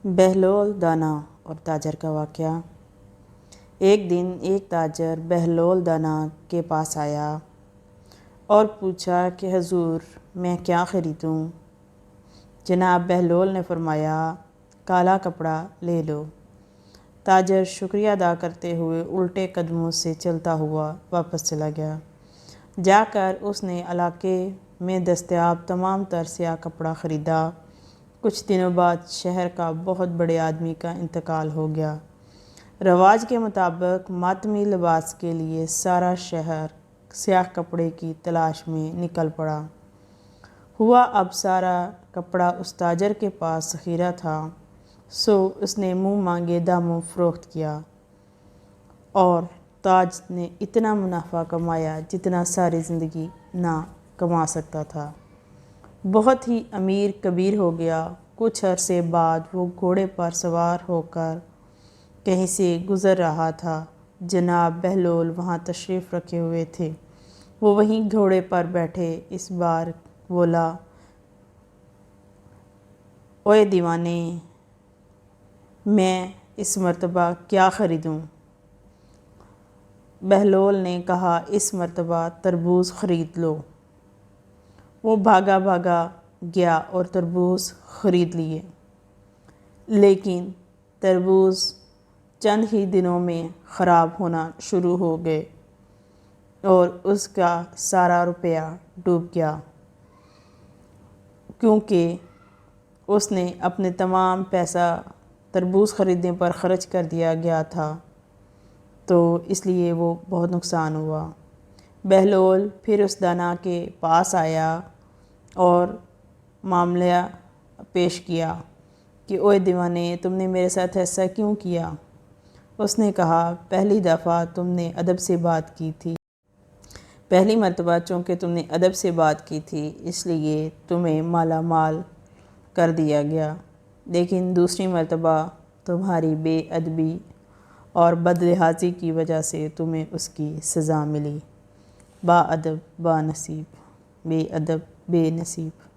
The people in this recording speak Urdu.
بہلول دانا اور تاجر کا واقعہ۔ ایک دن ایک تاجر بہلول دانا کے پاس آیا اور پوچھا کہ حضور میں کیا خریدوں؟ جناب بہلول نے فرمایا کالا کپڑا لے لو۔ تاجر شکریہ ادا کرتے ہوئے الٹے قدموں سے چلتا ہوا واپس چلا گیا۔ جا کر اس نے علاقے میں دستیاب تمام تر سیاہ کپڑا خریدا۔ کچھ دنوں بعد شہر کا بہت بڑے آدمی کا انتقال ہو گیا۔ رواج کے مطابق ماتمی لباس کے لیے سارا شہر سیاہ کپڑے کی تلاش میں نکل پڑا۔ ہوا اب سارا کپڑا اس تاجر کے پاس ذخیرہ تھا، سو اس نے منہ مانگے داموں فروخت کیا اور تاج نے اتنا منافع کمایا جتنا ساری زندگی نہ کما سکتا تھا۔ بہت ہی امیر کبیر ہو گیا۔ کچھ عرصے بعد وہ گھوڑے پر سوار ہو کر کہیں سے گزر رہا تھا۔ جناب بہلول وہاں تشریف رکھے ہوئے تھے۔ وہ وہیں گھوڑے پر بیٹھے۔ اس بار بولا، اوئے دیوانے، میں اس مرتبہ کیا خریدوں؟ بہلول نے کہا اس مرتبہ تربوز خرید لو۔ وہ بھاگا بھاگا گیا اور تربوز خرید لیے، لیکن تربوز چند ہی دنوں میں خراب ہونا شروع ہو گئے اور اس کا سارا روپیہ ڈوب گیا، کیونکہ اس نے اپنے تمام پیسہ تربوز خریدنے پر خرچ کر دیا گیا تھا، تو اس لیے وہ بہت نقصان ہوا۔ بہلول پھر اس دانا کے پاس آیا اور معاملہ پیش کیا کہ اوئے دیوانے، تم نے میرے ساتھ ایسا کیوں کیا؟ اس نے کہا پہلی دفعہ تم نے ادب سے بات کی تھی، پہلی مرتبہ چونکہ تم نے ادب سے بات کی تھی اس لیے تمہیں مالا مال کر دیا گیا، لیکن دوسری مرتبہ تمہاری بے ادبی اور بد لحاظی کی وجہ سے تمہیں اس کی سزا ملی۔ با ادب با نصیب، بے ادب بے نصیب۔